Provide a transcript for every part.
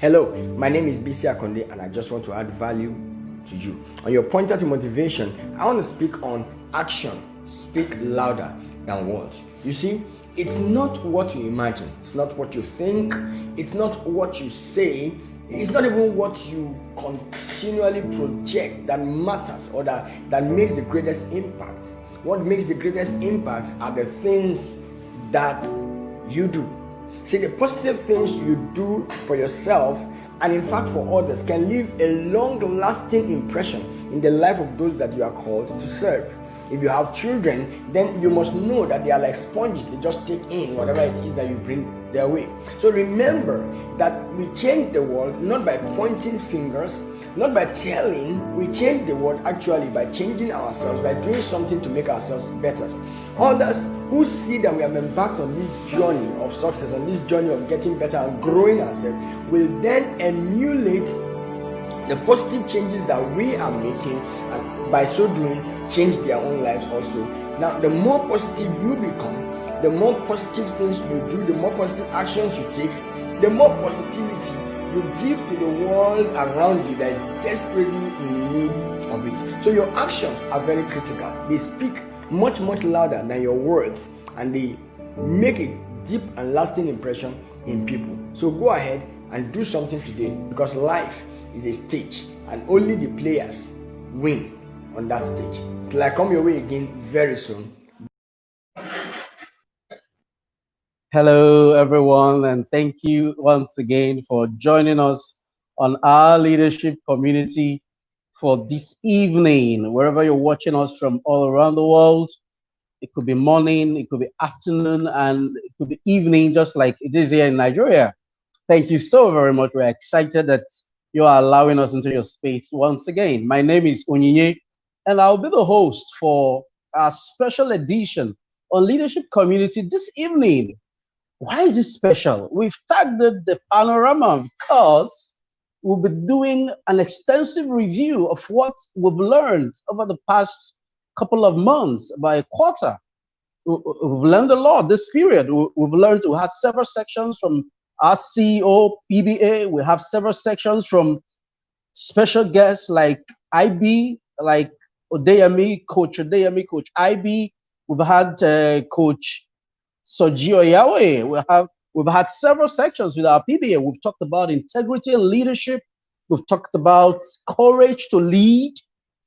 Hello, my name is Bisi Akande and I just want to add value to you. On your pointer to motivation, I want to speak on action. Speak louder than words. You see, it's not what you imagine, it's not what you think, it's not what you say, it's not even what you continually project that matters or that makes the greatest impact. What makes the greatest impact are the things that you do. See, the positive things you do for yourself and in fact for others can leave a long-lasting impression in the life of those that you are called to serve. If you have children, then you must know that they are like sponges. They just take in whatever it is that you bring their way. So remember that we change the world not by pointing fingers, not by telling. We change the world actually by changing ourselves, by doing something to make ourselves better. Others who see that we have embarked on this journey of success, on this journey of getting better and growing ourselves, will then emulate the positive changes that we are making, and by so doing change their own lives also. Now, the more positive you become, the more positive things you do, the more positive actions you take, the more positivity you give to the world around you that is desperately in need of it. So your actions are very critical. They speak much louder than your words, and they make a deep and lasting impression in people. So go ahead and do something today, because life is a stage and only the players win on that stage. Till I come your way again very soon. Hello, everyone, and thank you once again for joining us on our leadership community for this evening. Wherever you're watching us from all around the world, it could be morning, it could be afternoon, and it could be evening, just like it is here in Nigeria. Thank you so very much. We're excited that you are allowing us into your space once again. My name is Onyinye, and I'll be the host for our special edition on leadership community this evening. Why is it special? We've tagged it the Panorama because we'll be doing an extensive review of what we've learned over the past couple of months, by a quarter. We've learned a lot this period. We've learned, we had several sections from our CEO, PBA. We have several sections from special guests like IB, like Odeyemi, Coach IB. We've had Coach Sojio Yahweh. We've had several sections with our PBA. We've talked about integrity and leadership. We've talked about courage to lead.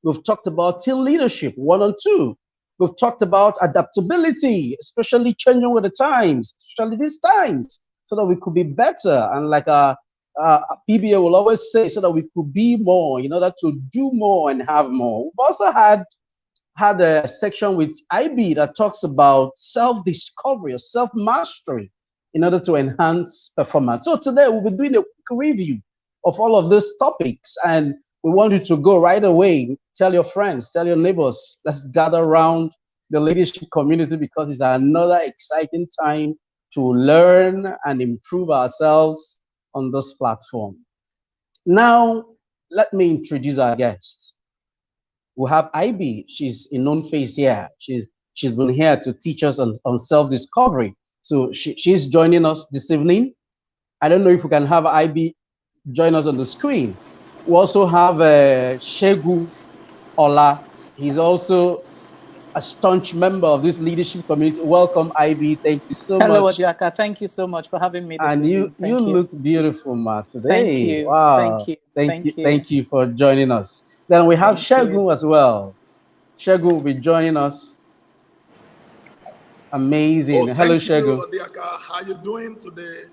We've talked about team leadership 1 and 2. We've talked about adaptability, especially changing with the times, especially these times, so that we could be better. And like our PBA will always say, so that we could be more, in order to do more and have more. We've also had a section with IB that talks about self-discovery or self-mastery in order to enhance performance. So today we'll be doing a quick review of all of these topics, and we want you to go right away. Tell your friends, tell your neighbors, let's gather around the leadership community, because it's another exciting time to learn and improve ourselves on this platform. Now, let me introduce our guests. We have IB. She's a known face here. She's been here to teach us on self-discovery. So she's joining us this evening. I don't know if we can have IB join us on the screen. We also have Shegu Ola. He's also a staunch member of this leadership community. Welcome, IB. Thank you so much. Hello, Odiaka. Thank you so much for having me this evening. And you look beautiful, Ma, today. Thank you. Wow. Thank you. Thank you for joining us. Then we have Shegu as well. Shegu will be joining us. Amazing. Hello, Shegu. How are you doing today?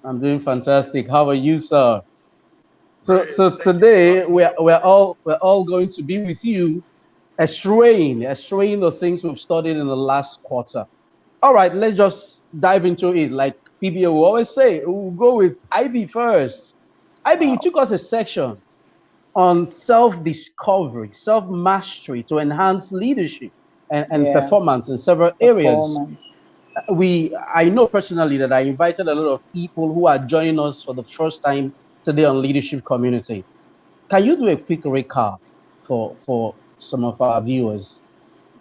I'm doing fantastic. How are you, sir? So today we're all going to be with you, extraying the things we've studied in the last quarter. All right, let's just dive into it. Like PBO will always say, we'll go with IB first. IB, you took us a section on self-discovery, self-mastery to enhance leadership and performance in several areas. I know personally that I invited a lot of people who are joining us for the first time today on Leadership Community. Can you do a quick recap for some of our viewers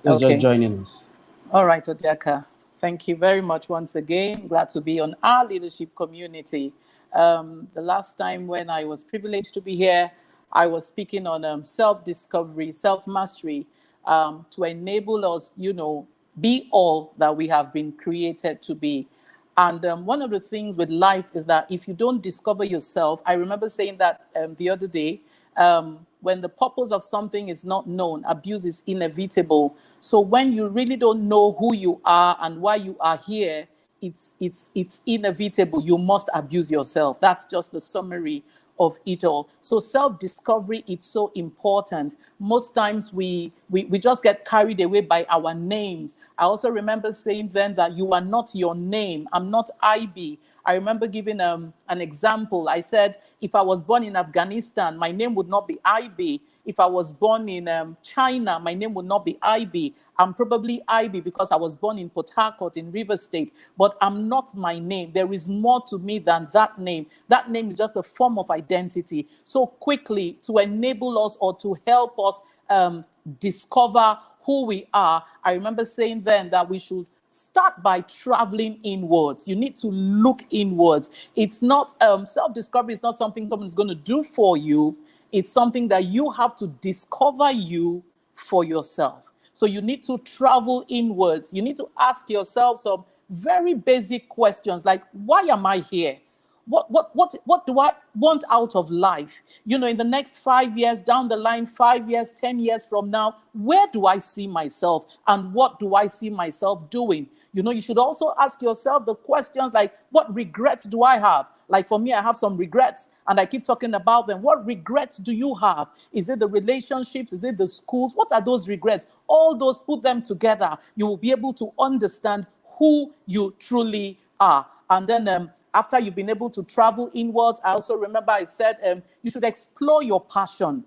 who's just joining us? All right, Odiaka. Thank you very much once again. Glad to be on our Leadership Community. The last time when I was privileged to be here, I was speaking on self-discovery, self-mastery, to enable us, be all that we have been created to be. And one of the things with life is that if you don't discover yourself, I remember saying that the other day, when the purpose of something is not known, abuse is inevitable. So when you really don't know who you are and why you are here, it's inevitable. You must abuse yourself. That's just the summary of it all. So self-discovery, it's so important. Most times we just get carried away by our names. I also remember saying then that you are not your name. I'm not IB. I remember giving an example. I said, if I was born in Afghanistan, my name would not be IB. If I was born in China, my name would not be IB. I'm probably IB because I was born in Port Harcourt in River State, but I'm not my name. There is more to me than that name. That name is just a form of identity. So quickly, to enable us or to help us discover who we are, I remember saying then that we should start by traveling inwards. You need to look inwards. It's not, self-discovery is not something someone's going to do for you. It's something that you have to discover you for yourself. So you need to travel inwards. You need to ask yourself some very basic questions like, why am I here? What do I want out of life? In the next 5 years, down the line, 5 years, 10 years from now, where do I see myself? And what do I see myself doing? You should also ask yourself the questions like, what regrets do I have? Like for me, I have some regrets and I keep talking about them. What regrets do you have? Is it the relationships? Is it the schools? What are those regrets? All those, put them together. You will be able to understand who you truly are. And then after you've been able to travel inwards, I also remember I said you should explore your passion.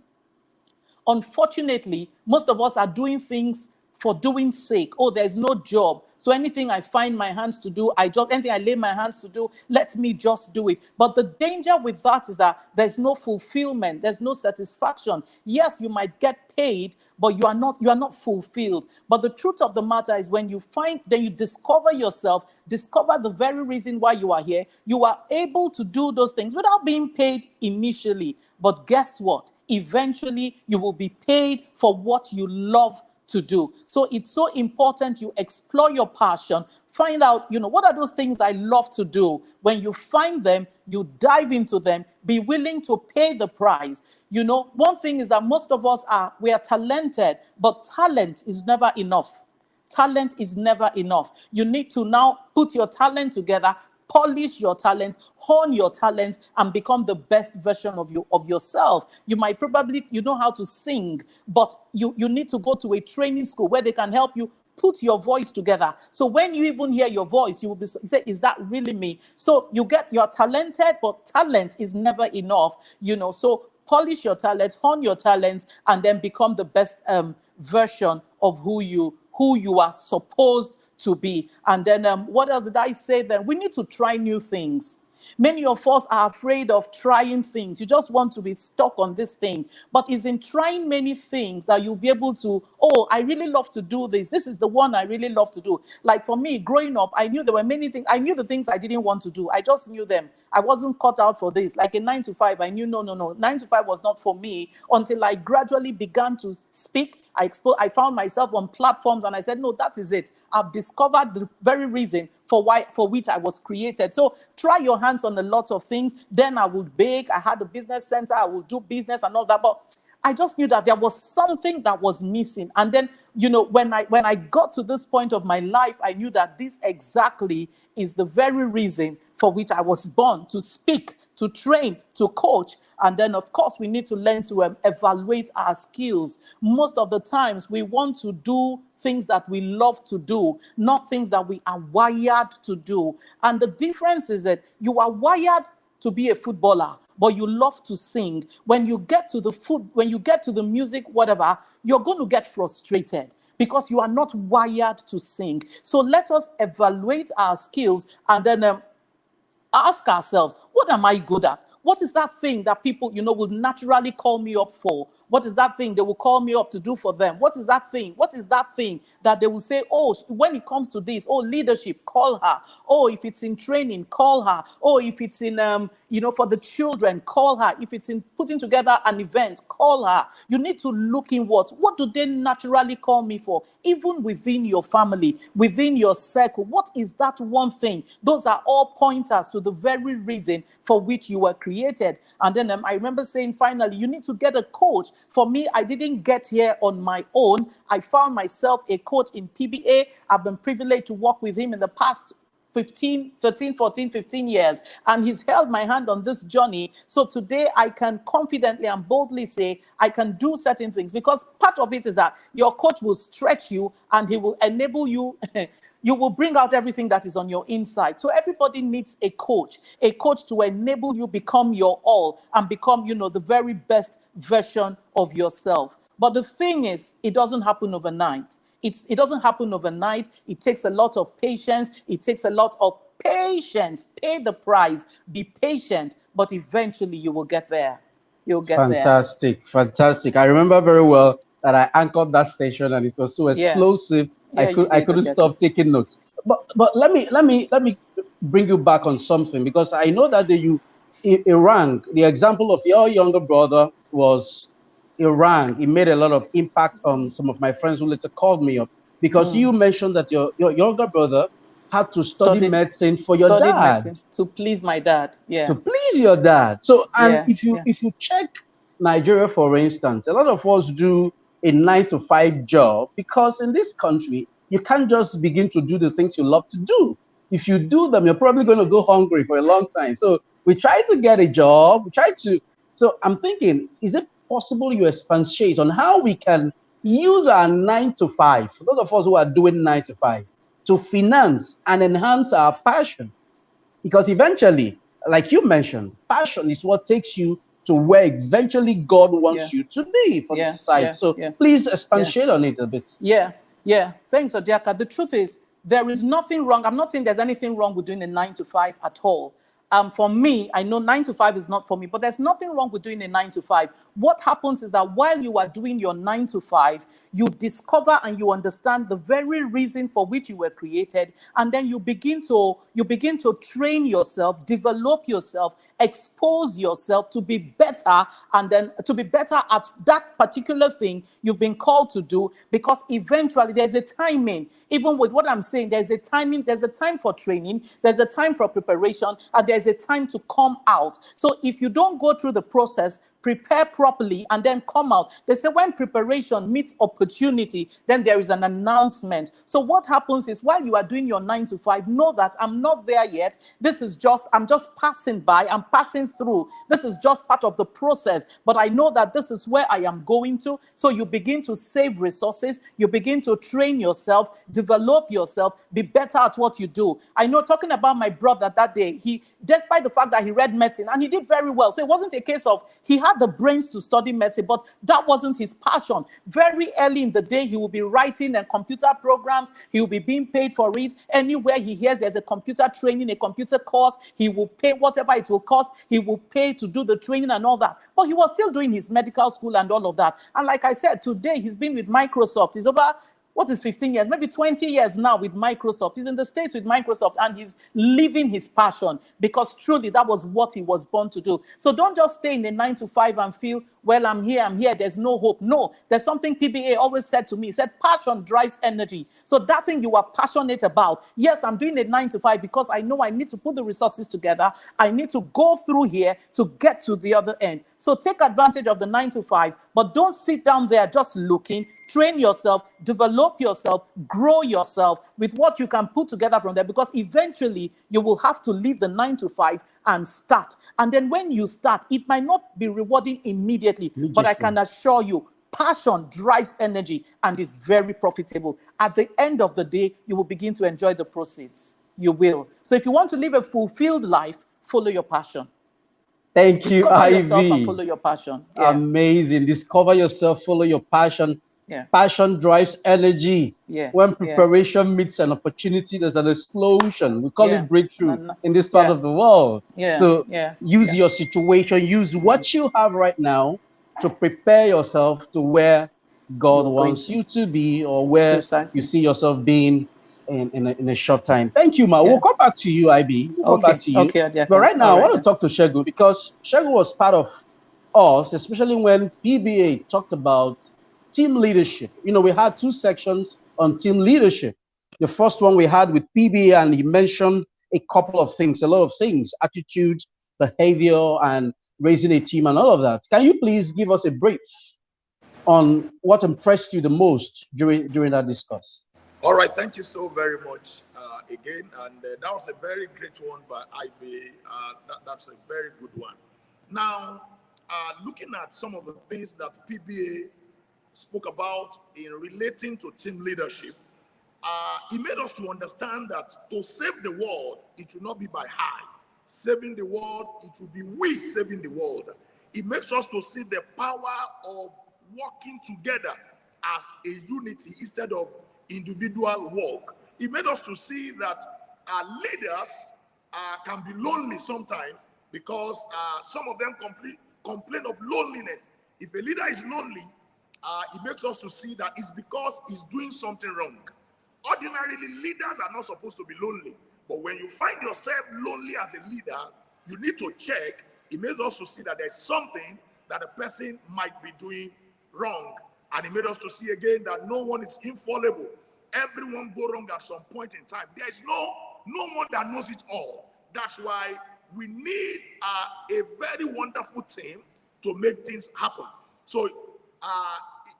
Unfortunately, most of us are doing things for doing sake. Oh, there's no job. So anything I find my hands to do, anything I lay my hands to do, let me just do it. But the danger with that is that there's no fulfillment. There's no satisfaction. Yes, you might get paid, but you are not fulfilled. But the truth of the matter is then you discover yourself, discover the very reason why you are here. You are able to do those things without being paid initially. But guess what? Eventually, you will be paid for what you love to do. So it's so important you explore your passion, find out, what are those things I love to do? When you find them, you dive into them, be willing to pay the price. One thing is that most of us we are talented, but talent is never enough. Talent is never enough. You need to now put your talent together, polish your talents, hone your talents, and become the best version of yourself. You might probably, know how to sing, but you need to go to a training school where they can help you put your voice together. So when you even hear your voice, you will say, is that really me? So you're talented, but talent is never enough, So polish your talents, hone your talents, and then become the best version of who you are supposed to be. And then what else did I say then? We need to try new things. Many of us are afraid of trying things. You just want to be stuck on this thing. But it's in trying many things that you'll be able to, I really love to do this. This is the one I really love to do. Like for me, growing up, I knew there were many things. I knew the things I didn't want to do. I just knew them. I wasn't cut out for this. Like in 9 to 5, I knew, no. 9 to 5 was not for me until I gradually began to speak. I found myself on platforms and I said, no, that is it. I've discovered the very reason for which I was created. So try your hands on a lot of things. Then I would bake. I had a business center. I would do business and all that. But I just knew that there was something that was missing. And then, when I got to this point of my life, I knew that this exactly is the very reason for which I was born, to speak, to train, to coach. And then, of course, we need to learn to evaluate our skills. Most of the times, we want to do things that we love to do, not things that we are wired to do. And the difference is that you are wired to be a footballer, but you love to sing. When you get to the music, whatever, you're going to get frustrated because you are not wired to sing. So let us evaluate our skills and then ask ourselves, what am I good at? What is that thing that people, will naturally call me up for? What is that thing they will call me up to do for them? What is that thing? What is that thing that they will say, oh, when it comes to this, oh, leadership, call her. Oh, if it's in training, call her. Oh, if it's in, for the children, call her. If it's in putting together an event, call her. You need to look inwards. What do they naturally call me for? Even within your family, within your circle, what is that one thing? Those are all pointers to the very reason for which you were created. And then I remember saying, finally, you need to get a coach. For me, I didn't get here on my own. I found myself a coach in PBA. I've been privileged to work with him in the past 15 years, and he's held my hand on this journey. So today I can confidently and boldly say I can do certain things, because part of it is that your coach will stretch you and he will enable you. You will bring out everything that is on your inside. So everybody needs a coach to enable you become your all and become, the very best version of yourself. But the thing is, it doesn't happen overnight. It doesn't happen overnight. It takes a lot of patience. It takes a lot of patience. Pay the price. Be patient. But eventually you will get there. You'll get fantastic, there. Fantastic. I remember very well that I anchored that station and it was so explosive. Yeah, I couldn't stop taking notes. But let me bring you back on something, because I know that Iran, the example of your younger brother was Iran. It made a lot of impact on some of my friends who later called me up, because you mentioned that your younger brother had to study medicine for your dad. Medicine to please my dad. Yeah. To please your dad. So, and if you check Nigeria, for instance, a lot of us do a 9-to-5 job, because in this country, you can't just begin to do the things you love to do. If you do them, you're probably going to go hungry for a long time. So we try to get a job. So I'm thinking, is it possible you expatiate on how we can use our 9-to-5, for those of us who are doing 9-to-5, to finance and enhance our passion? Because eventually, like you mentioned, passion is what takes you to where eventually God wants you to be for the society. So please expatiate on it a bit. Yeah. Thanks, Odiaka. The truth is, there is nothing wrong. I'm not saying there's anything wrong with doing a 9-to-5 at all. For me, I know 9-to-5 is not for me, but there's nothing wrong with doing a 9-to-5. What happens is that while you are doing your 9-to-5, you discover and you understand the very reason for which you were created, and then you begin to train yourself, develop yourself, expose yourself to be better, and then to be better at that particular thing you've been called to do, because eventually there's a timing. Even with what I'm saying, there's a timing, there's a time for training, there's a time for preparation, and there's a time to come out. So if you don't go through the process, prepare properly, and then come out. They say when preparation meets opportunity, then there is an announcement. So what happens is, while you are doing your 9-to-5, know that I'm not there yet. I'm just passing by, I'm passing through. This is just part of the process, but I know that this is where I am going to. So you begin to save resources, you begin to train yourself, develop yourself, be better at what you do. I know, talking about my brother that day, despite the fact that he read medicine, and he did very well. So it wasn't a case of he had the brains to study medicine, but that wasn't his passion. Very early in the day, he will be writing computer programs. He will be being paid for it. Anywhere he hears there's a computer training, a computer course, he will pay whatever it will cost. He will pay to do the training and all that. But he was still doing his medical school and all of that. And like I said, today he's been with Microsoft. He's over 15 years, maybe 20 years now with Microsoft. He's in the States with Microsoft, and he's living his passion, because truly that was what he was born to do. So don't just stay in the 9-to-5 and feel, well, I'm here, there's no hope. No, there's something PBA always said to me. He said, passion drives energy. So that thing you are passionate about, yes, I'm doing a 9-to-5 because I know I need to put the resources together. I need to go through here to get to the other end. So take advantage of the 9-to-5, but don't sit down there just looking. Train yourself, develop yourself, grow yourself with what you can put together from there, because eventually you will have to leave the 9-to-5 and start. And then when you start, it might not be rewarding immediately, but I can assure you, passion drives energy and is very profitable. At the end of the day, you will begin to enjoy the proceeds. You will. So if you want to live a fulfilled life, follow your passion. Thank you, Ivy. Discover yourself and follow your passion. Yeah. Amazing. Discover yourself, follow your passion. Yeah. Passion drives energy. Yeah. When preparation meets an opportunity, there's an explosion. We call it breakthrough in this part of the world. Yeah. So use your situation, use what you have right now, to prepare yourself to where God You're going wants to. you to be, or where you Precisely. see yourself being in a short time. Thank you, Ma. Yeah. We'll come back to you, IB. We'll come back Okay. to you. Okay, But Adiaka. right now, All I right want to then. talk to Shegu, because Shegu was part of us, especially when PBA talked about team leadership. You know, we had two sections on team leadership. The first one we had with PBA, and he mentioned a couple of things, a lot of things, attitude, behavior, and raising a team and all of that. Can you please give us a brief on what impressed you the most during that discourse? All right, thank you so very much again. And that was a very great one by IB. That's a very good one. Now, looking at some of the things that PBA spoke about in relating to team leadership, it made us to understand that to save the world, it will not be by high. Saving the world, it will be we saving the world. It makes us to see the power of working together as a unity instead of individual work. It made us to see that our leaders can be lonely sometimes, because some of them complain of loneliness. If a leader is lonely, it makes us to see that it's because he's doing something wrong. Ordinarily, leaders are not supposed to be lonely. But when you find yourself lonely as a leader, you need to check. It makes us to see that there's something that a person might be doing wrong. And it made us to see again that no one is infallible. Everyone go wrong at some point in time. There is no one that knows it all. That's why we need a very wonderful team to make things happen. So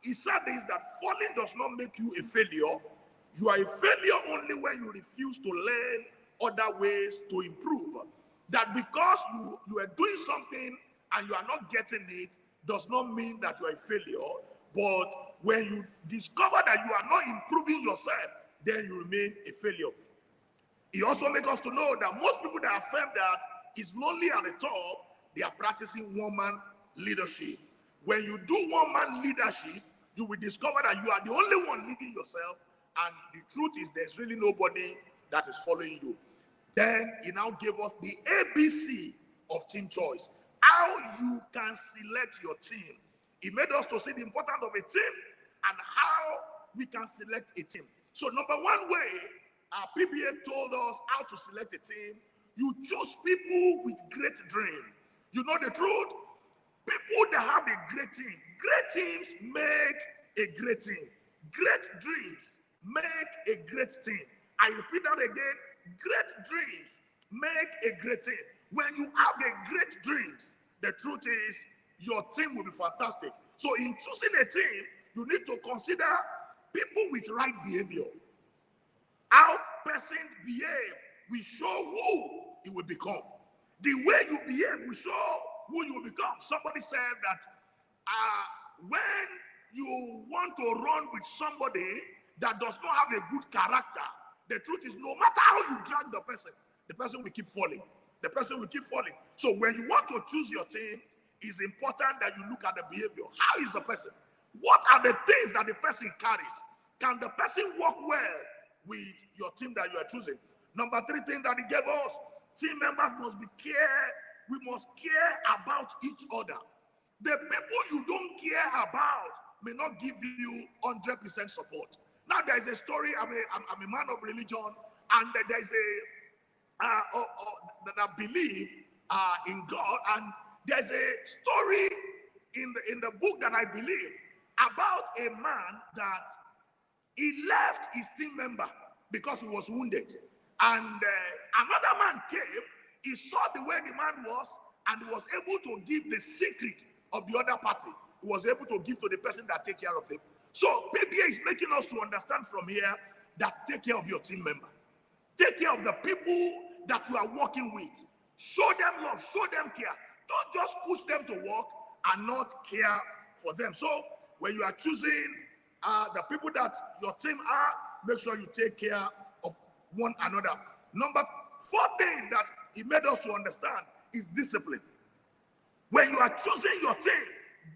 he said this, that falling does not make you a failure. You are a failure only when you refuse to learn other ways to improve. That because you are doing something and you are not getting it does not mean that you are a failure. But when you discover that you are not improving yourself, then you remain a failure. He also makes us to know that most people that affirm that is lonely at the top, they are practicing one-man leadership. When you do one-man leadership, you will discover that you are the only one leading yourself, and the truth is there's really nobody that is following you. Then he now gave us the ABC of team choice, how you can select your team. He made us to see the importance of a team and how we can select a team. So number one way, PBA told us how to select a team. You choose people with great dream. You know the truth? People that have a great team. Great teams make a great team. Great dreams make a great team. I repeat that again. Great dreams make a great team. When you have a great dreams, the truth is your team will be fantastic. So in choosing a team, you need to consider people with right behavior. How persons behave will show who you will become. The way you behave will show who you will become. Somebody said that when you want to run with somebody that does not have a good character, the truth is no matter how you drag the person will keep falling. The person will keep falling. So when you want to choose your team, it's important that you look at the behavior. How is the person? What are the things that the person carries? Can the person work well with your team that you are choosing? Number three thing that he gave us, team members must be care. We must care about each other. The people you don't care about may not give you 100% support. Now there's a story. I'm a man of religion, and there's that I believe in God, and there's a story in the book that I believe about a man that he left his team member because he was wounded. And another man came, he saw the way the man was, and he was able to give the secret of the other party. He was able to give to the person that take care of them. So PBA is making us to understand from here that take care of your team member. Take care of the people that you are working with. Show them love, show them care. Don't just push them to work and not care for them. So when you are choosing the people that your team are, make sure you take care of one another. Number four thing that he made us to understand is discipline. When you are choosing your team,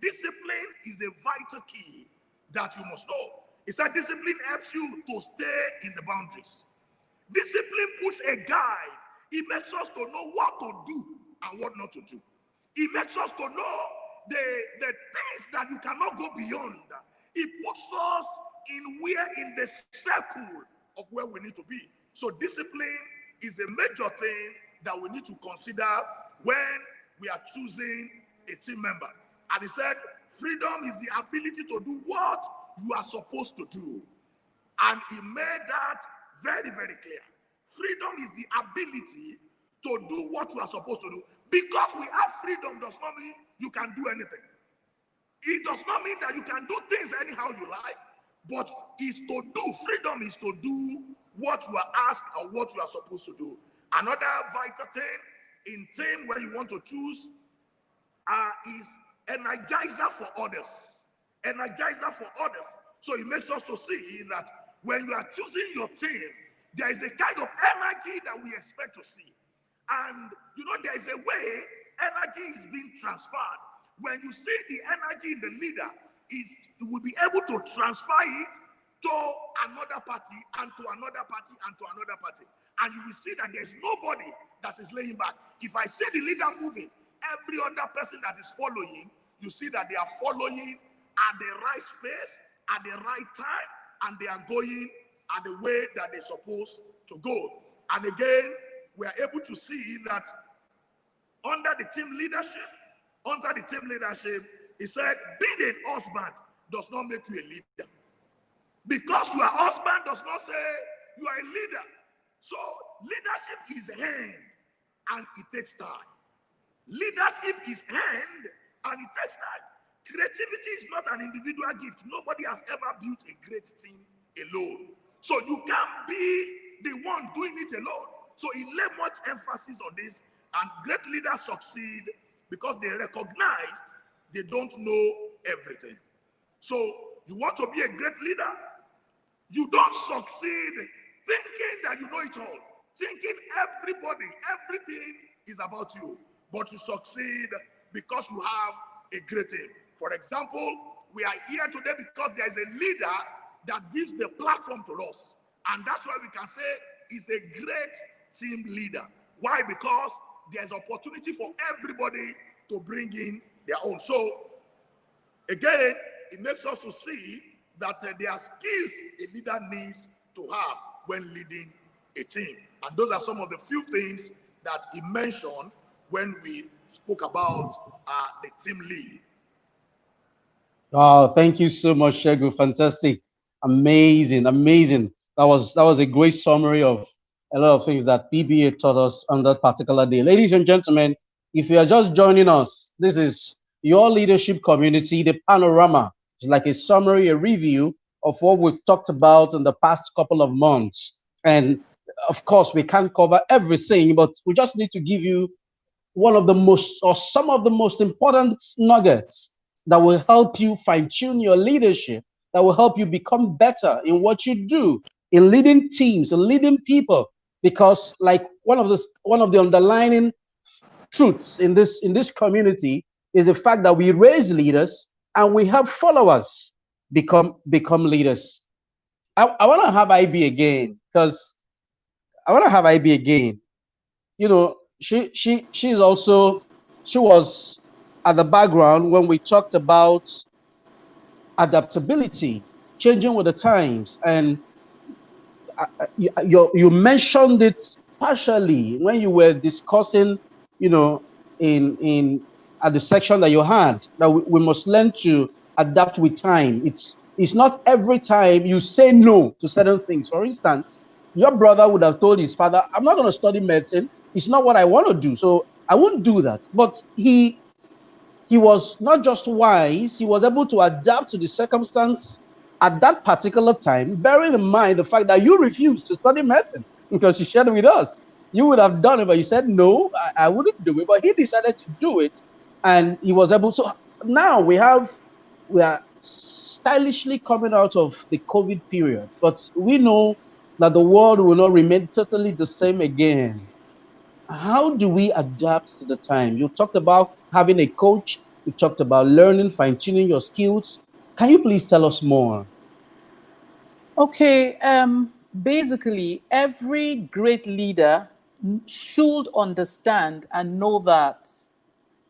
discipline is a vital key that you must know. He said discipline helps you to stay in the boundaries. Discipline puts a guide. It makes us to know what to do and what not to do. It makes us to know the things that you cannot go beyond. It puts us in the circle of where we need to be. So discipline is a major thing that we need to consider when we are choosing a team member. And he said, freedom is the ability to do what you are supposed to do. And he made that very, very clear. Freedom is the ability to do what you are supposed to do. Because we have freedom does not mean you can do anything. It does not mean that you can do things anyhow you like, but is to do. Freedom is to do what you are asked or what you are supposed to do. Another vital thing in team when you want to choose is energizer for others. Energizer for others. So it makes us to see that when you are choosing your team, there is a kind of energy that we expect to see. And you know, there is a way energy is being transferred. When you see the energy in the leader, you will be able to transfer it to another party and to another party and to another party. And you will see that there's nobody that is laying back. If I see the leader moving, every other person that is following, you see that they are following at the right space, at the right time, and they are going at the way that they're supposed to go. And again, we are able to see that under the team leadership, he said, being a husband does not make you a leader. Because you are husband does not say you are a leader. So leadership is hand and it takes time. Leadership is hand and it takes time. Creativity is not an individual gift. Nobody has ever built a great team alone. So you can't be the one doing it alone. So he laid much emphasis on this, and great leaders succeed because they recognized they don't know everything. So you want to be a great leader, you don't succeed thinking that you know it all, thinking everything is about you, but you succeed because you have a great team. For example, we are here today because there is a leader that gives the platform to us, and that's why we can say he's a great team leader. Why? Because there's opportunity for everybody to bring in their own. So again, it makes us to see that there are skills a leader needs to have when leading a team. And those are some of the few things that he mentioned when we spoke about the team lead. Oh, thank you so much, Shegu. Fantastic. Amazing. That was a great summary of a lot of things that PBA taught us on that particular day. Ladies and gentlemen, if you are just joining us, this is your leadership community, the Panorama. It's like a summary, a review of what we've talked about in the past couple of months. And of course, we can't cover everything, but we just need to give you one of the most, or some of the most important nuggets that will help you fine-tune your leadership, that will help you become better in what you do, in leading teams, in leading people. Because like one of the underlying truths in this community is the fact that we raise leaders and we help followers become leaders. I want to have IB again, because I want to have IB again. You know, she was at the background when we talked about adaptability, changing with the times, and you mentioned it partially when you were discussing, you know, in at the section that you had, that we must learn to adapt with time. It's not every time you say no to certain things. For instance, your brother would have told his father, I'm not going to study medicine. It's not what I want to do, so I won't do that. But he was not just wise, he was able to adapt to the circumstance at that particular time, bearing in mind the fact that you refused to study medicine, because you shared with us. You would have done it, but you said, no, I wouldn't do it. But he decided to do it, and he was able. So now we are stylishly coming out of the COVID period, but we know that the world will not remain totally the same again. How do we adapt to the time? You talked about having a coach. You talked about learning, fine-tuning your skills. Can you please tell us more? Okay, basically, every great leader should understand and know that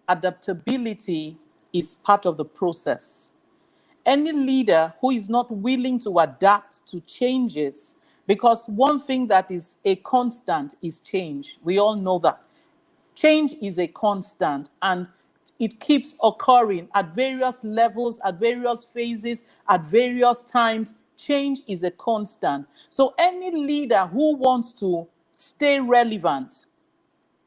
adaptability is part of the process. Any leader who is not willing to adapt to changes, because one thing that is a constant is change. We all know that. Change is a constant, and it keeps occurring at various levels, at various phases, at various times. Change is a constant. So any leader who wants to stay relevant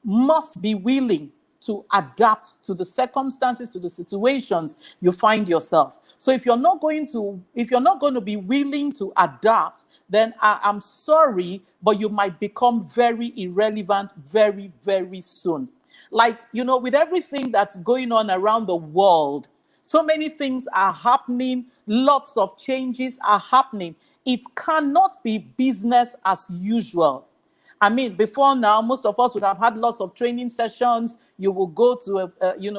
must be willing to adapt to the circumstances, to the situations you find yourself. So if you're not going to be willing to adapt, then I'm sorry, but you might become very irrelevant very, very soon. Like, with everything that's going on around the world, so many things are happening, lots of changes are happening. It cannot be business as usual. I mean, before now, most of us would have had lots of training sessions. You will go to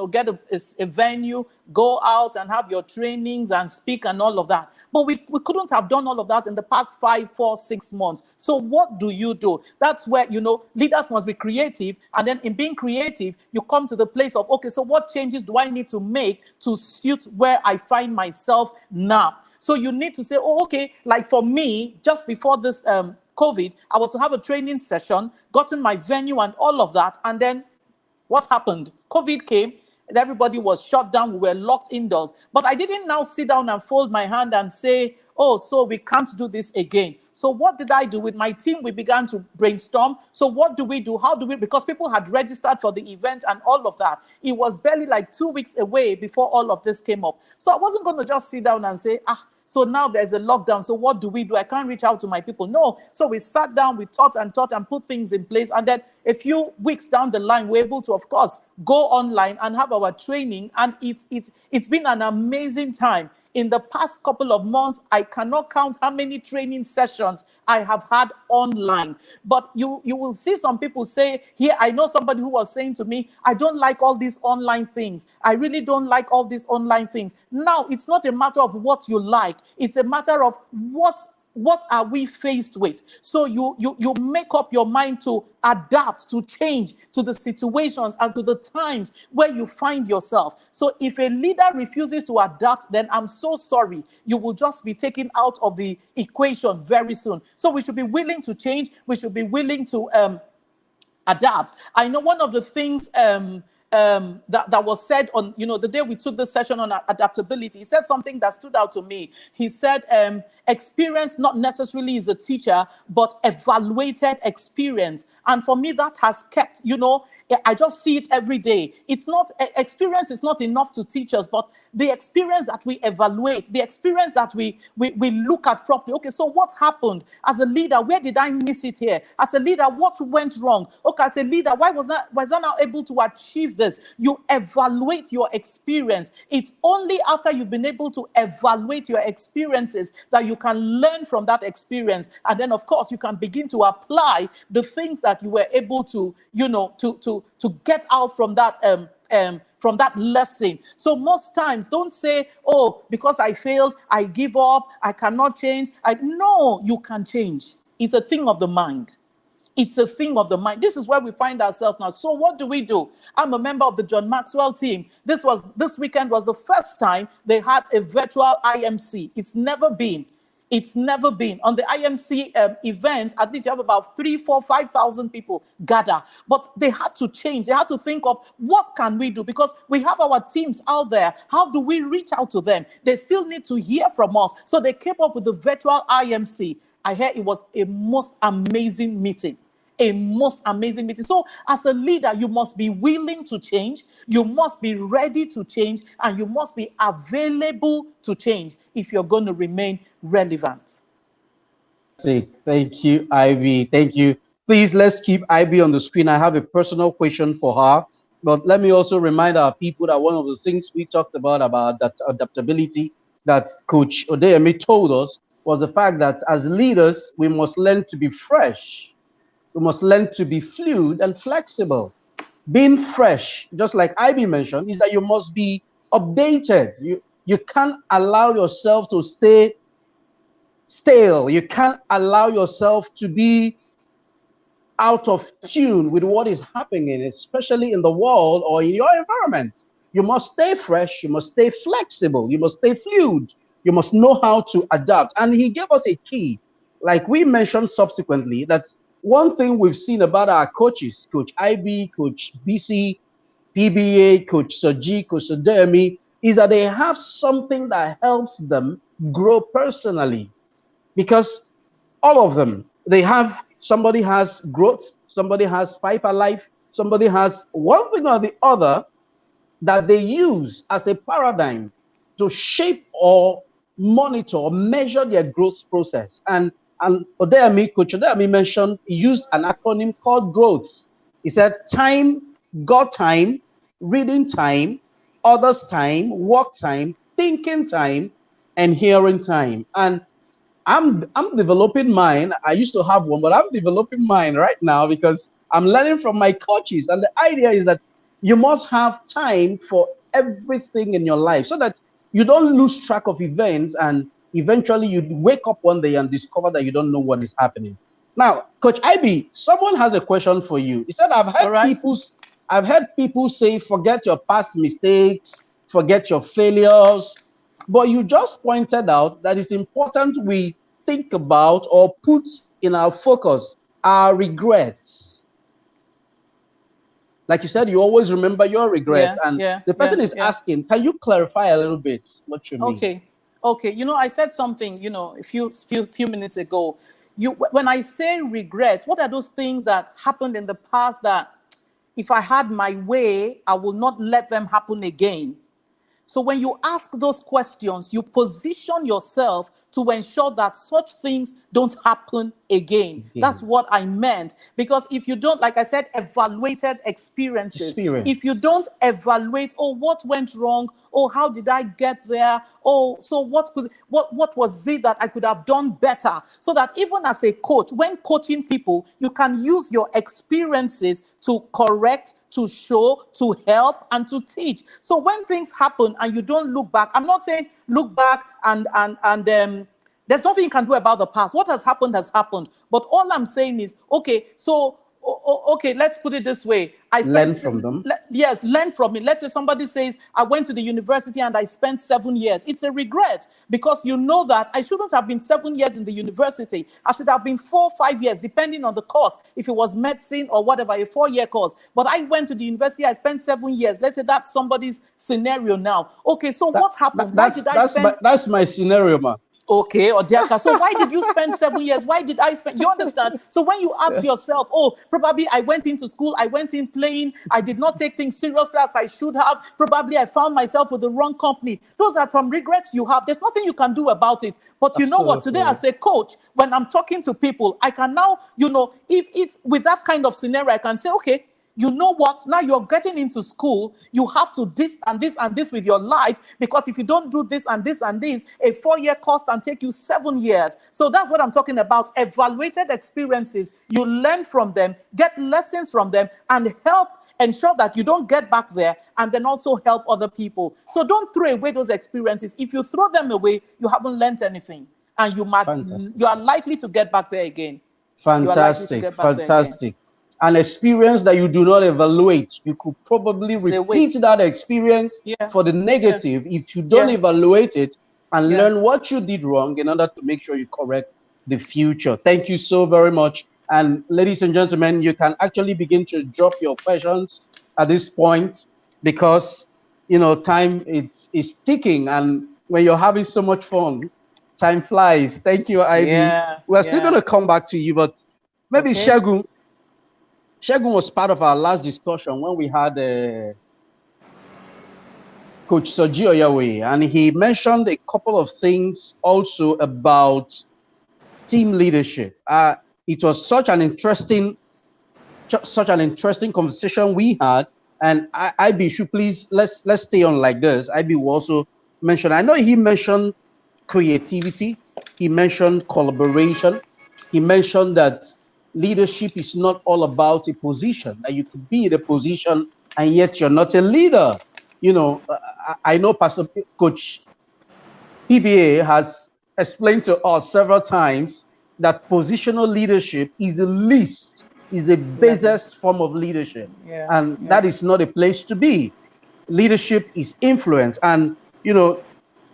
get a venue, go out and have your trainings and speak and all of that. But we couldn't have done all of that in the past 5, 4, 6 months. So what do? That's where, leaders must be creative. And then in being creative, you come to the place of, okay, so what changes do I need to make to suit where I find myself now? So you need to say, oh, okay, like for me, just before this COVID, I was to have a training session, gotten my venue and all of that. And then what happened? COVID came and everybody was shut down. We were locked indoors. But I didn't now sit down and fold my hand and say, oh, so we can't do this again. So what did I do with my team? We began to brainstorm. So what do we do? How do we? Because people had registered for the event and all of that. It was barely like 2 weeks away before all of this came up. So I wasn't going to just sit down and say, so now there's a lockdown. So what do? I can't reach out to my people. No. So we sat down, we thought and put things in place. And then a few weeks down the line, we're able to, of course, go online and have our training. And it's been an amazing time. In the past couple of months, I cannot count how many training sessions I have had online. But you will see some people say, here, I know somebody who was saying to me, I don't like all these online things. I really don't like all these online things. Now, it's not a matter of what you like. It's a matter of what are we faced with? So you make up your mind to adapt, to change to the situations and to the times where you find yourself. So if a leader refuses to adapt, then I'm so sorry. You will just be taken out of the equation very soon. So we should be willing to change. We should be willing to adapt. I know one of the things that was said on, the day we took this session on adaptability, he said something that stood out to me. He said, experience not necessarily is a teacher, but evaluated experience. And for me, that has kept, I just see it every day. It's not, experience is not enough to teach us, but the experience that we evaluate, the experience that we look at properly. Okay, so what happened? As a leader, where did I miss it here? As a leader, what went wrong? Okay, as a leader, why was I not able to achieve this? You evaluate your experience. It's only after you've been able to evaluate your experiences that you can learn from that experience. And then, of course, you can begin to apply the things that you were able to, to get out from that lesson. So most times, don't say, oh, because I failed, I give up, I cannot change. No, you can change. It's a thing of the mind. It's a thing of the mind. This is where we find ourselves now. So what do? I'm a member of the John Maxwell team. This weekend was the first time they had a virtual IMC. It's never been. On the IMC event, at least you have about 3,000, 4,000, 5,000 people gather. But they had to change. They had to think of what can we do? Because we have our teams out there. How do we reach out to them? They still need to hear from us. So they came up with the virtual IMC. I heard it was a most amazing meeting. So as a leader, you must be willing to change, you must be ready to change, and you must be available to change if you're going to remain relevant. Thank you, Ivy. Thank you. Please, let's keep Ivy on the screen. I have a personal question for her, but let me also remind our people that one of the things we talked about that adaptability that Coach Odeyemi told us was the fact that as leaders, we must learn to be fresh. We must learn to be fluid and flexible. Being fresh, just like Ivy mentioned, is that you must be updated. You can't allow yourself to stay stale. You can't allow yourself to be out of tune with what is happening, especially in the world or in your environment. you must stay fresh, you must stay flexible, you must stay fluid, you must know how to adapt. And he gave us a key, like we mentioned subsequently, that one thing we've seen about our coaches, Coach IB, Coach BC, PBA, Coach Soji, Coach Sodemi, is that they have something that helps them grow personally. Because all of them, they have, somebody has growth, somebody has Five Alive, somebody has one thing or the other that they use as a paradigm to shape or monitor or measure their growth process. And Coach Odeyemi mentioned, he used an acronym called growth. He said time, God time, reading time, others time, work time, thinking time, and hearing time. And I'm developing mine. I used to have one, but I'm developing mine right now because I'm learning from my coaches. And the idea is that you must have time for everything in your life so that you don't lose track of events and eventually you wake up one day and discover that you don't know what is happening. Now, Coach IB, someone has a question for you. He said, I've heard people say, forget your past mistakes, forget your failures. But you just pointed out that it's important we think about or put in our focus our regrets. Like you said, you always remember your regrets. The person is asking, can you clarify a little bit what you mean? Okay. You know, I said something, you know, a few minutes ago. When I say regrets, what are those things that happened in the past that if I had my way, I will not let them happen again? So when you ask those questions, you position yourself to ensure that such things don't happen again. That's what I meant. Because if you don't, like I said, evaluated experiences. If you don't evaluate, oh, what went wrong? Oh, how did I get there? Oh, so what was it that I could have done better? So that even as a coach, when coaching people, you can use your experiences to correct, to show, to help, and to teach. So when things happen and you don't look back, I'm not saying look back and there's nothing you can do about the past. What has happened has happened. But all I'm saying is, okay, so okay, let's put it this way. Learn from them. Yes, learn from it. Let's say somebody says, I went to the university and I spent 7 years. It's a regret because you know that I shouldn't have been 7 years in the university. I should have been 4 or 5 years, depending on the course. If it was medicine or whatever, a 4-year course. But I went to the university, I spent 7 years. Let's say that's somebody's scenario now. Okay, so what happened? That's my scenario, man. Okay, Odiaka. So why did you spend 7 years? Why did I spend? You understand? So when you ask yourself, oh, probably I went into school, I went in playing, I did not take things seriously as I should have. Probably I found myself with the wrong company. Those are some regrets you have. There's nothing you can do about it. But you know what? Today, as a coach, when I'm talking to people, I can now, you know, if with that kind of scenario, I can say, okay, you know what? Now you're getting into school. You have to this and this and this with your life, because if you don't do this and this and this, a 4-year course can take you 7 years. So that's what I'm talking about. Evaluated experiences. You learn from them, get lessons from them, and help ensure that you don't get back there, and then also help other people. So don't throw away those experiences. If you throw them away, you haven't learned anything, and you are likely to get back there again. Fantastic. An experience that you do not evaluate, you could probably repeat that experience for the negative if you don't evaluate it and learn what you did wrong in order to make sure you correct the future. Thank you so very much. And ladies and gentlemen, you can actually begin to drop your questions at this point, because you know time is ticking, and when you're having so much fun, time flies. Thank you, Ivy. We're still going to come back to you, but maybe Shegun was part of our last discussion when we had Coach Soji Oyawe, and he mentioned a couple of things also about team leadership. It was such an interesting conversation we had, and IB should please let's stay on like this. IB will also mention. I know he mentioned creativity. He mentioned collaboration. He mentioned that leadership is not all about a position, that you could be in a position and yet you're not a leader. You know, I know Pastor Coach PBA has explained to us several times that positional leadership is the basest form of leadership. And that is not a place to be. leadership is influence. And, you know,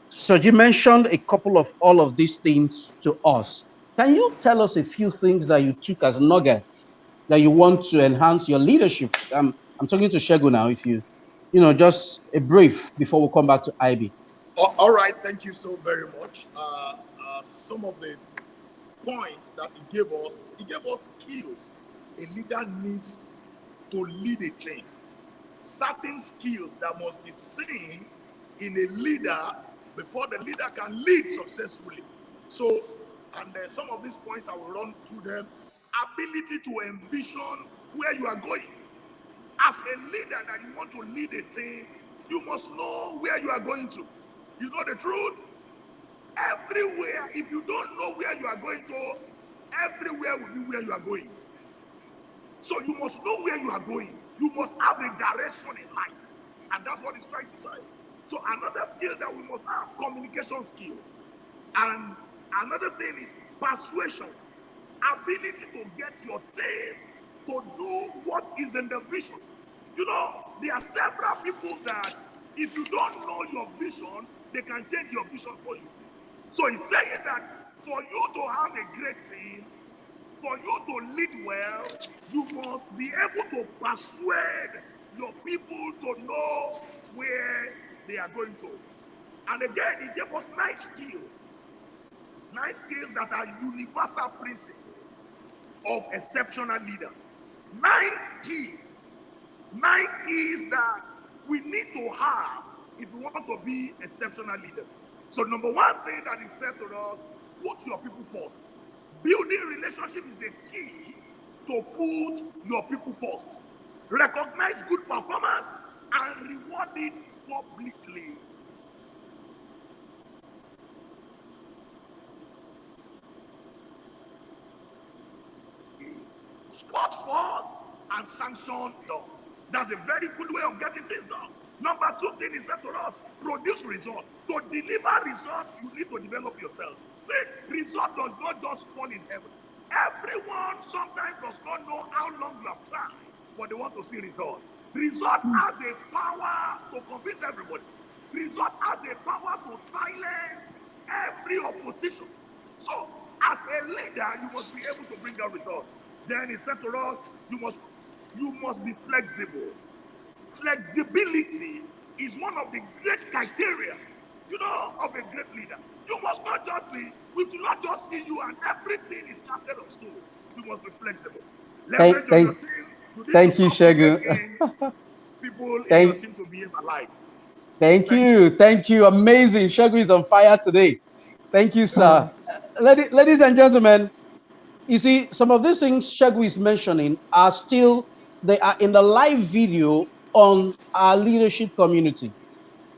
Soji mentioned a couple of all of these things to us. Can you tell us a few things that you took as nuggets that you want to enhance your leadership? I'm talking to Shegu now. If you just a brief before we come back to IB. All right, thank you so very much. Some of the points that he gave us skills a leader needs to lead a team. Certain skills that must be seen in a leader before the leader can lead successfully. So, and some of these points I will run through them. Ability to envision where you are going. As a leader that you want to lead a team, you must know where you are going to. You know the truth? Everywhere, if you don't know where you are going to, everywhere will be where you are going. So you must know where you are going. You must have a direction in life. And that's what he's trying to say. So another skill that we must have, communication skills. And another thing is persuasion. Ability to get your team to do what is in the vision. You know, there are several people that if you don't know your vision, they can change your vision for you. So he's saying that for you to have a great team, for you to lead well, you must be able to persuade your people to know where they are going to. And again, he gave us 9 skills that are universal principles of exceptional leaders. 9 keys that we need to have if we want to be exceptional leaders. So number one thing that he said to us, put your people first. Building relationship is a key to put your people first. Recognize good performance and reward it publicly. Spot fault and sanction done. That's a very good way of getting things done. Number 2 thing is said to us, produce results. To deliver results, you need to develop yourself. See, result does not just fall in heaven. Everyone sometimes does not know how long you have tried, but they want to see results. Result has a power to convince everybody. Result has a power to silence every opposition. So, as a leader, you must be able to bring out results. Then he said to us, you must be flexible. Flexibility is one of the great criteria, of a great leader. You must not just be, we do not just see you and everything is casted on stone. You must be flexible. Leverage on your team. Thank you, Shegu. People in your team to behave alike. Thank you. Amazing. Shegu is on fire today. Thank you, sir. Ladies and gentlemen, you see, some of these things Shegu is mentioning they are in the live video on our leadership community.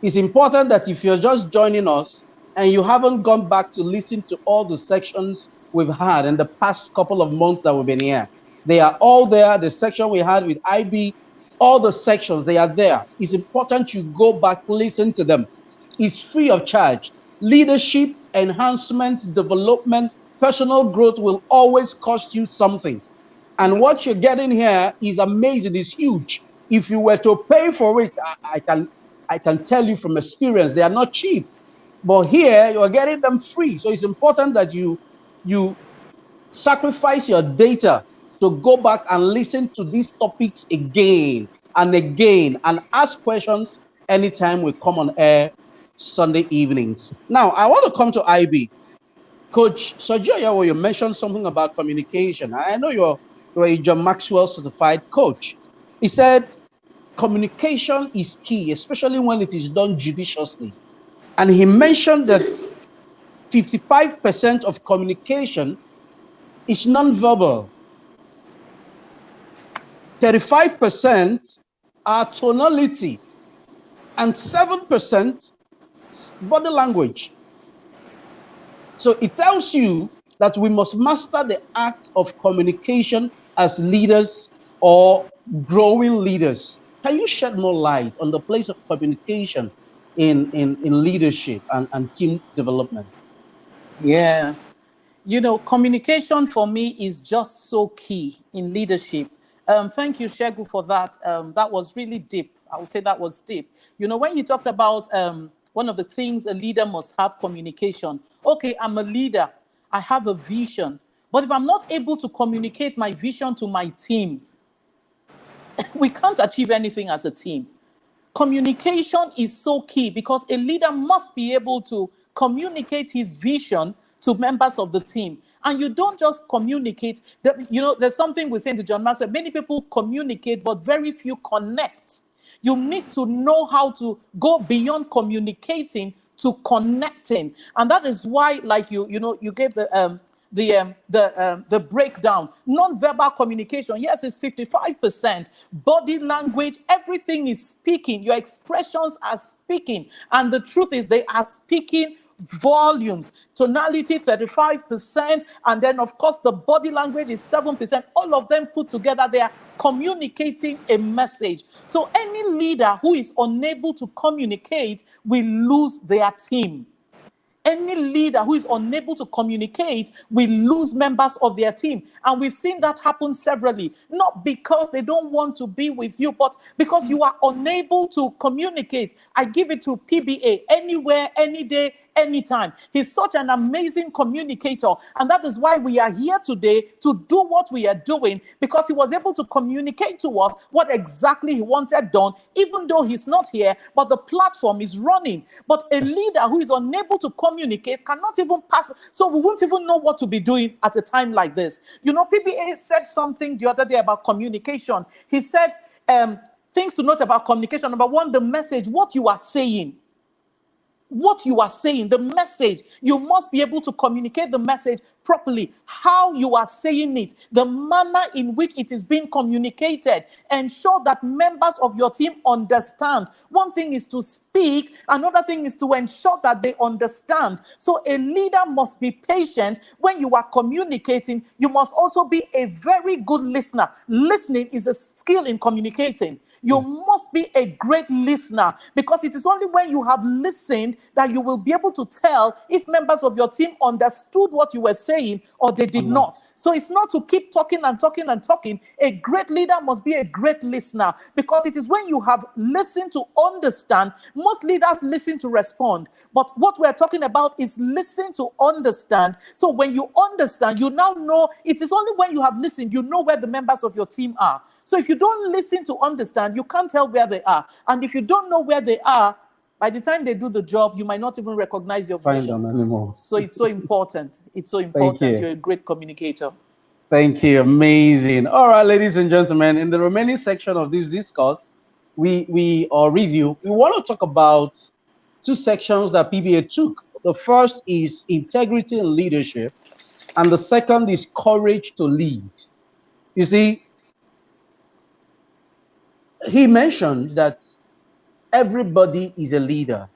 It's important that if you're just joining us and you haven't gone back to listen to all the sections we've had in the past couple of months that we've been here, they are all there. The section we had with IB, all the sections, they are there. It's important you go back, listen to them. It's free of charge. Leadership, enhancement, development, personal growth will always cost you something. And what you're getting here is amazing, it's huge. If you were to pay for it, I can tell you from experience, they are not cheap. But here, you're getting them free. So it's important that you sacrifice your data to go back and listen to these topics again and again and ask questions anytime we come on air Sunday evenings. Now, I want to come to IB. Coach Sojoya, you mentioned something about communication. I know you're a John Maxwell certified coach. He said communication is key, especially when it is done judiciously. And he mentioned that 55% of communication is nonverbal. 35% are tonality, and 7% body language. So it tells you that we must master the art of communication as leaders or growing leaders. Can you shed more light on the place of communication in leadership and team development? Yeah. Communication for me is just so key in leadership. Thank you, Shegu, for that. That was really deep. I would say that was deep. You know, when you talked about one of the things a leader must have, communication. Okay, I'm a leader. I have a vision. But if I'm not able to communicate my vision to my team, we can't achieve anything as a team. Communication is so key because a leader must be able to communicate his vision to members of the team. And you don't just communicate. You know, there's something we say to John Maxwell. Many people communicate, but very few connect. You need to know how to go beyond communicating to connecting. And that is why, like you gave the breakdown. Non-verbal communication, yes, it's 55%. Body language, everything is speaking. Your expressions are speaking. And the truth is they are speaking volumes. Tonality, 35%. And then, of course, the body language is 7%. All of them put together, they are communicating a message. So any leader who is unable to communicate will lose their team. Any leader who is unable to communicate will lose members of their team. And we've seen that happen severally. Not because they don't want to be with you, but because you are unable to communicate. I give it to PBA anywhere, any day, anytime. He's such an amazing communicator. And that is why we are here today to do what we are doing, because he was able to communicate to us what exactly he wanted done, even though he's not here, but the platform is running. But a leader who is unable to communicate cannot even pass. So we won't even know what to be doing at a time like this. You know, PBA said something the other day about communication. He said things to note about communication. Number one, the message, what you are saying. What you are saying, the message, you must be able to communicate the message properly. How you are saying it, the manner in which it is being communicated. Ensure that members of your team understand. One thing is to speak, another thing is to ensure that they understand. So a leader must be patient when you are communicating. You must also be a very good listener. Listening is a skill in communicating. You must be a great listener, because it is only when you have listened that you will be able to tell if members of your team understood what you were saying or they did not. So it's not to keep talking and talking and talking. A great leader must be a great listener, because it is when you have listened to understand. Most leaders listen to respond, but what we're talking about is listen to understand. So when you understand, you now know. It is only when you have listened, you know where the members of your team are. So if you don't listen to understand, you can't tell where they are. And if you don't know where they are, by the time they do the job, you might not even recognize your vision. Find them anymore. So it's so important. It's so important. You're a great communicator. Thank you. Amazing. All right, ladies and gentlemen, in the remaining section of this discourse, we review, we want to talk about two sections that PBA took. The first is integrity and leadership, and the second is courage to lead. You see, he mentioned that everybody is a leader.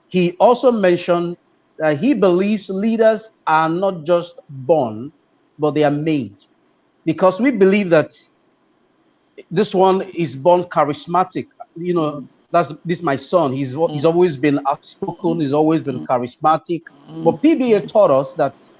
He also mentioned that he believes leaders are not just born, but they are made. Because we believe that this one is born charismatic. You know, this my son. He's always been outspoken. He's always been charismatic. But PBA taught us that,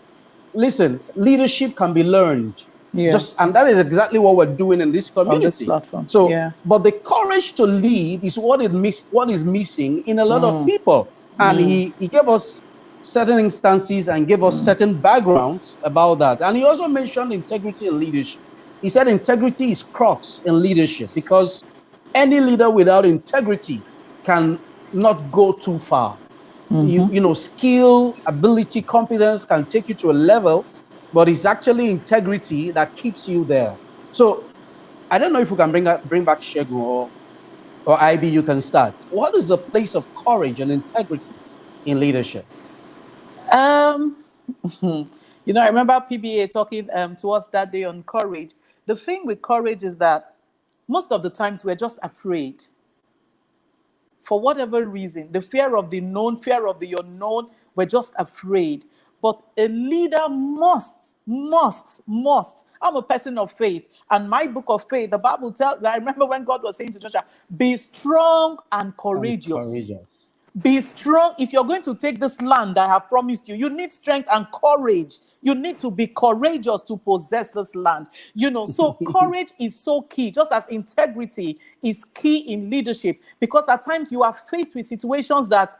listen, leadership can be learned. Yeah. And that is exactly what we're doing in this community. On this platform. So, yeah. But the courage to lead is what is missing in a lot of people. And he gave us certain instances and gave us certain backgrounds about that. And he also mentioned integrity in leadership. He said integrity is crux in leadership, because any leader without integrity can not go too far. You know, skill, ability, competence can take you to a level, but it's actually integrity that keeps you there. So I don't know if we can bring back Shegun or IB, you can start. What is the place of courage and integrity in leadership? You know, I remember PBA talking to us that day on courage. The thing with courage is that most of the times we're just afraid. For whatever reason, the fear of the known, fear of the unknown, we're just afraid. But a leader must. I'm a person of faith. And my book of faith, the Bible tells, I remember when God was saying to Joshua, be strong and courageous. Be strong. If you're going to take this land I have promised you, you need strength and courage. You need to be courageous to possess this land. So courage is so key, just as integrity is key in leadership, because at times you are faced with situations that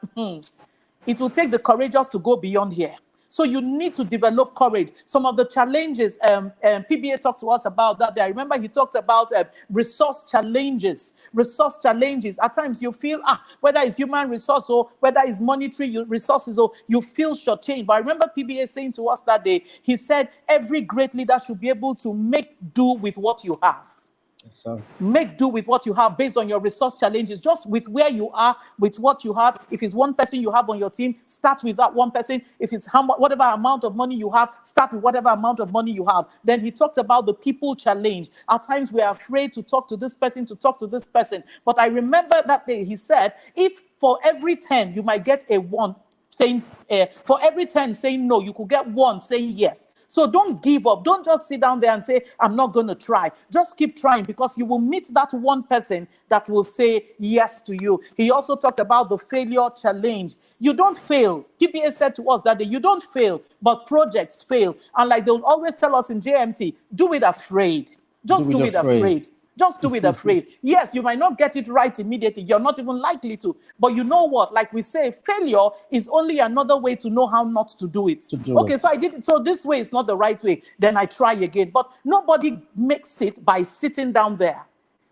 it will take the courageous to go beyond here. So you need to develop courage. Some of the challenges PBA talked to us about that day. I remember he talked about resource challenges. Resource challenges. At times you feel, whether it's human resource or whether it's monetary resources, or you feel shortchanged. But I remember PBA saying to us that day, he said, every great leader should be able to make do with what you have. So Make do with what you have based on your resource challenges, just with where you are, with what you have. If it's one person you have on your team, start with that one person. If it's whatever amount of money you have, start with whatever amount of money you have. Then he talked about the people challenge. At times we are afraid to talk to this person, But I remember that day he said, if for every 10 you might get a 1 saying, for every 10 saying no, you could get 1 saying yes. So don't give up. Don't just sit down there and say, I'm not going to try. Just keep trying, because you will meet that one person that will say yes to you. He also talked about the failure challenge. You don't fail. PPA said to us that day, you don't fail, but projects fail. And like they'll always tell us in JMT, do it afraid. Just do it afraid. Just do it afraid. Yes, you might not get it right immediately. You're not even likely to. But you know what? Like we say, failure is only another way to know how not to do it. So I did it. So this way is not the right way. Then I try again. But nobody makes it by sitting down there.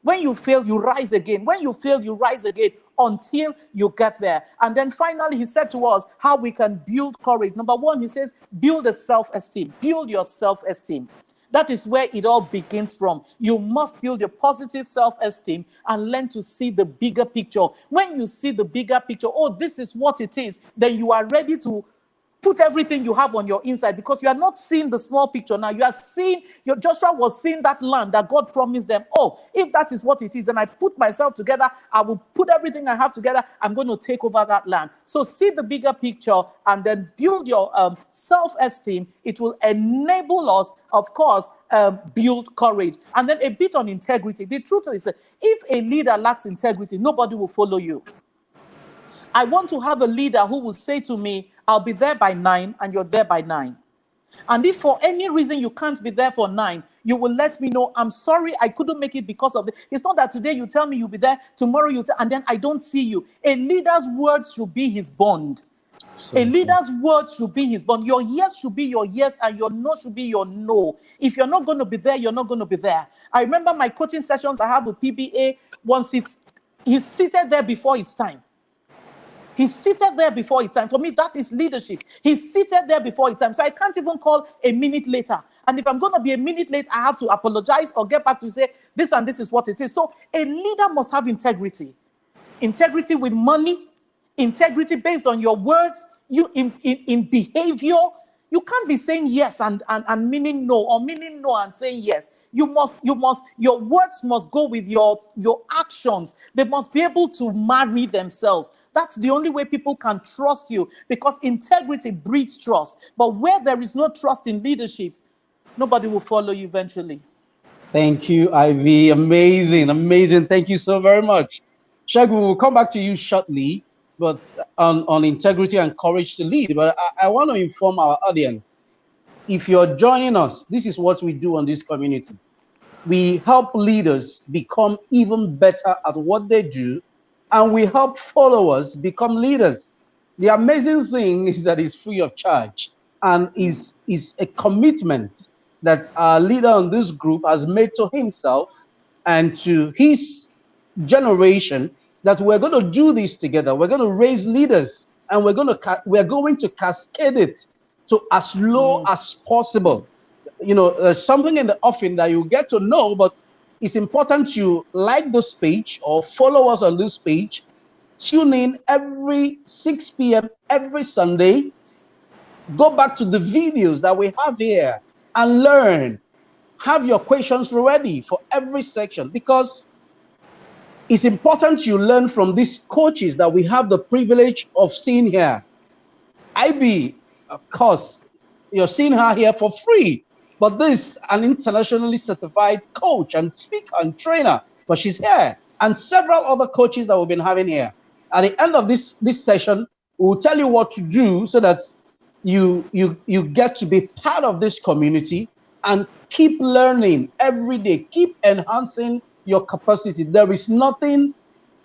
When you fail, you rise again. When you fail, you rise again until you get there. And then finally, he said to us how we can build courage. Number 1, he says, build a self-esteem. Build your self-esteem. That is where it all begins from. You must build your positive self-esteem and learn to see the bigger picture. When you see the bigger picture, this is what it is, then you are ready to put everything you have on your inside, because you are not seeing the small picture now. You are seeing, Joshua was seeing that land that God promised them. If that is what it is, then I put myself together. I will put everything I have together. I'm going to take over that land. So see the bigger picture and then build your self-esteem. It will enable us, of course, build courage. And then a bit on integrity. The truth is, if a leader lacks integrity, nobody will follow you. I want to have a leader who will say to me, I'll be there by 9 and you're there by 9. And if for any reason you can't be there for 9, you will let me know, I'm sorry, I couldn't make it because of it. It's not that today you tell me you'll be there, tomorrow and then I don't see you. A leader's words should be his bond. A leader's word should be his bond. Your yes should be your yes and your no should be your no. If you're not going to be there, you're not going to be there. I remember my coaching sessions I have with PBA, he's seated there before it's time. He's seated there before it's time. For me, that is leadership. He's seated there before it's time. So I can't even call a minute later. And if I'm going to be a minute late, I have to apologize or get back to say, this and this is what it is. So a leader must have integrity. Integrity with money, integrity based on your words, in behavior. You can't be saying yes and meaning no, or meaning no and saying yes. Your words must go with your actions. They must be able to marry themselves. That's the only way people can trust you, because integrity breeds trust. But where there is no trust in leadership, nobody will follow you eventually. Thank you, Ivy. Amazing. Thank you so very much. Shag, we will come back to you shortly, but on integrity and courage to lead. But I want to inform our audience, if you're joining us, this is what we do on this community. We help leaders become even better at what they do, and we help followers become leaders. The amazing thing is that it's free of charge and is a commitment that our leader on this group has made to himself and to his generation, that we're going to do this together. We're going to raise leaders, and we're going to cascade it to as low as possible. Something in the offing that you get to know, but it's important you like this page or follow us on this page. Tune in every 6 p.m. every Sunday. Go back to the videos that we have here and learn. Have your questions ready for every section, because it's important you learn from these coaches that we have the privilege of seeing here. IB, of course, you're seeing her here for free. But this, an internationally certified coach and speaker and trainer, but she's here. And several other coaches that we've been having here. At the end of this session, we'll tell you what to do so that you get to be part of this community and keep learning every day, keep enhancing your capacity. There is nothing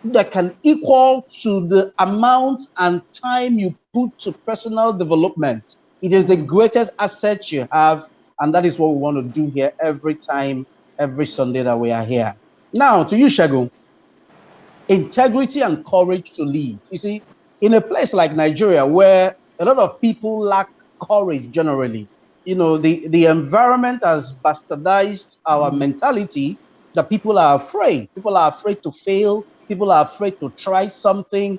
that can equal to the amount and time you put to personal development. It is the greatest asset you have, and that is what we want to do here every time, every Sunday that we are here. Now, to you, Shagun, integrity and courage to lead. You see, in a place like Nigeria, where a lot of people lack courage generally, the environment has bastardized our mentality that people are afraid. People are afraid to fail. People are afraid to try something.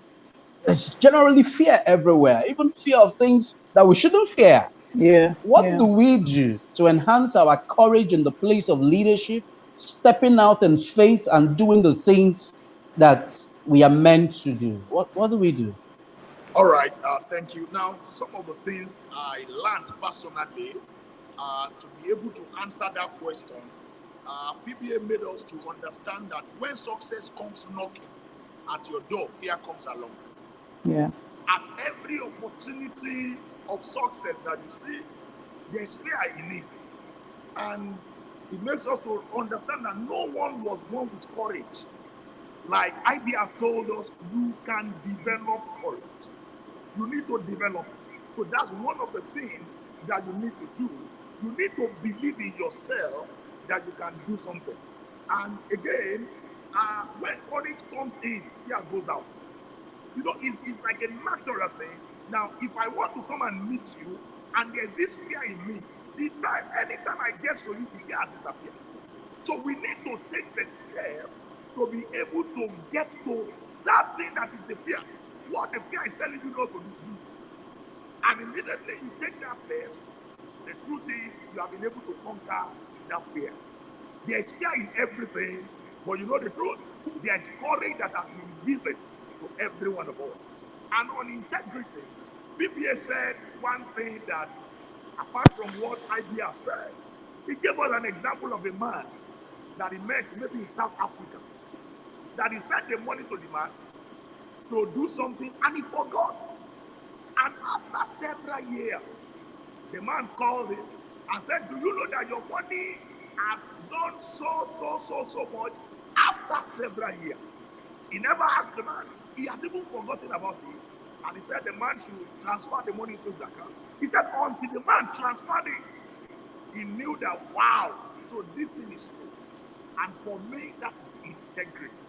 There's generally fear everywhere, even fear of things that we shouldn't fear. Yeah. What do we do to enhance our courage in the place of leadership, stepping out in faith and doing the things that we are meant to do? What do we do? All right, thank you. Now, some of the things I learned personally to be able to answer that question, PBA made us to understand that when success comes knocking at your door, fear comes along. Yeah. At every opportunity of success that you see, there's fear in it. And it makes us to understand that no one was born with courage. Like IB has told us, you can develop courage. You need to develop it. So that's one of the things that you need to do. You need to believe in yourself that you can do something. And again, when courage comes in, fear goes out. It's like a natural thing. Now, if I want to come and meet you, and there's this fear in me, anytime I get to you, the fear disappears. So we need to take the step to be able to get to that thing that is the fear. What the fear is telling you not to do it. And immediately you take that steps, the truth is you have been able to conquer that fear. There's fear in everything, but you know the truth? There's courage that has been given to every one of us. And on integrity, BBA said one thing that, apart from what IBA said, he gave us an example of a man that he met maybe in South Africa, that he sent a money to the man to do something and he forgot. And after several years, the man called him and said, do you know that your money has done so much after several years? He never asked the man. He has even forgotten about it. And he said the man should transfer the money into his account. He said until the man transferred it, he knew that, wow, so this thing is true. And for me, that is integrity.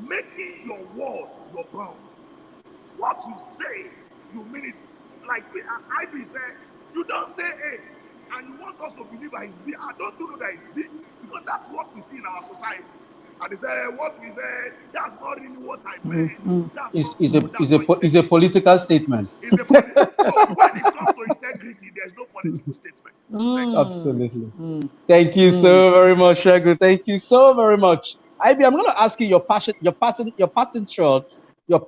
Making your word your bond. What you say, you mean it. Like IB said, you don't say A, and you want us to believe that it's B. And don't you know that it's B? Because that's what we see in our society. And they say, what we said, that's not really what I meant. It's a political statement. It's a so when it comes to integrity, there's no political statement. Absolutely. Thank you so very much, Shagun. Thank you so very much. IB, I'm going to ask you your parting shots or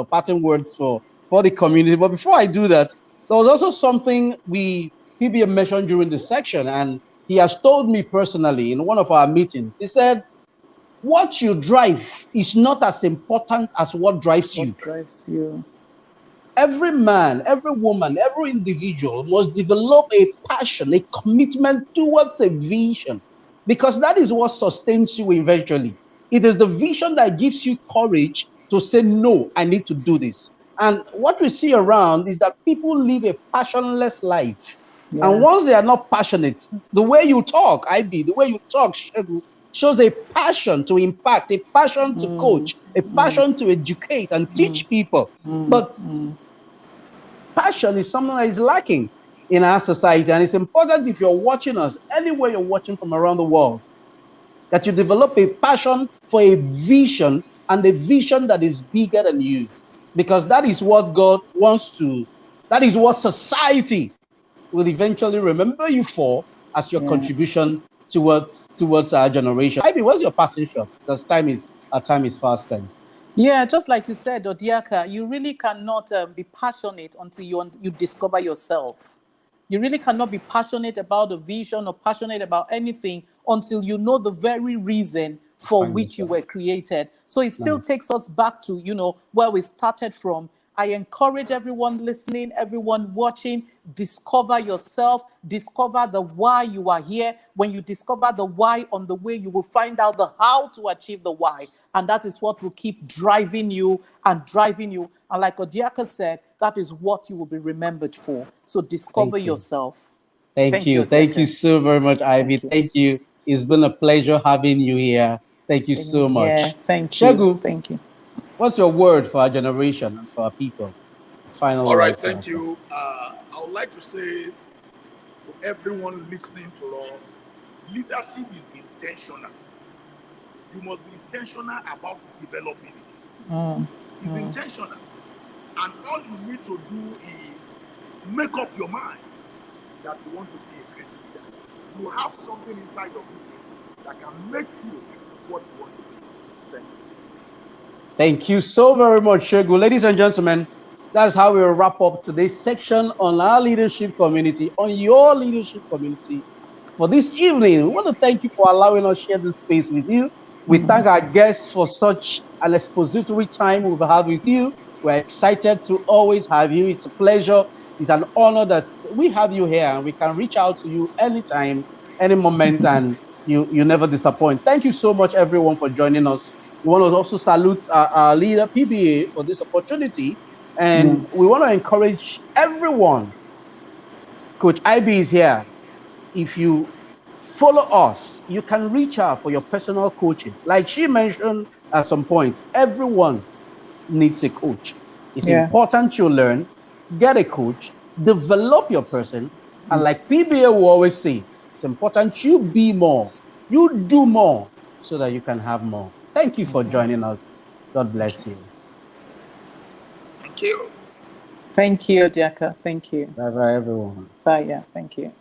parting words for the community. But before I do that, there was also something PBA mentioned during the section, and he has told me personally in one of our meetings. He said, what you drive is not as important as what drives you. What drives you? Every man, every woman, every individual must develop a passion, a commitment towards a vision, because that is what sustains you eventually. It is the vision that gives you courage to say, no, I need to do this. And what we see around is that people live a passionless life. Yeah. And once they are not passionate, the way you talk, the way you talk, shows a passion to impact, a passion to coach, a passion to educate and teach people. But passion is something that is lacking in our society. And it's important, if you're watching us, anywhere you're watching from around the world, that you develop a passion for a vision, and a vision that is bigger than you. Because that is what God wants to, that is what society will eventually remember you for as your contribution towards our generation. IB, what's your passing shot? Because our time is fast spent. Yeah, just like you said, Odiaka, you really cannot be passionate until you discover yourself. You really cannot be passionate about a vision or passionate about anything until you know the very reason for Find which you yourself. were created. So it still Nice. takes us back to, where we started from. I encourage everyone listening, everyone watching, discover yourself, discover the why you are here. When you discover the why on the way, you will find out the how to achieve the why. And that is what will keep driving you and driving you. And like Odiaka said, that is what you will be remembered for. So discover Thank you. yourself. Thank Thank you, you. Thank you Odiaka. so very much, Ivy. Thank you. Thank you. It's been a pleasure having you here. Thank you Same so here. much. Thank you. Shegu, Thank you. what's your word for our generation and for our people? Final All right, word for thank us. Sir. you. I would like to say to everyone listening to us, leadership is intentional. You must be intentional about developing it. It's intentional. And all you need to do is make up your mind that you want to be a great leader. You have something inside of you that can make you what you want to be. Thank you. Thank you so very much, Shegu. Ladies and gentlemen, that's how we wrap up today's section on our leadership community, on your leadership community. For this evening, we want to thank you for allowing us share this space with you. We thank our guests for such an expository time we've had with you. We're excited to always have you. It's a pleasure. It's an honor that we have you here and we can reach out to you anytime, any moment, and you never disappoint. Thank you so much, everyone, for joining us. We want to also salute our leader, PBA, for this opportunity. And we want to encourage everyone. Coach IB is here. If you follow us, you can reach out for your personal coaching. Like she mentioned at some point, everyone needs a coach. It's Yeah. important you learn, get a coach, develop your person. And like PBA will always say, it's important you be more, you do more so that you can have more. Thank you for joining us. God bless you. Thank you. Thank you, Odiaka. Thank you. Bye bye, everyone. Bye. Yeah. Thank you.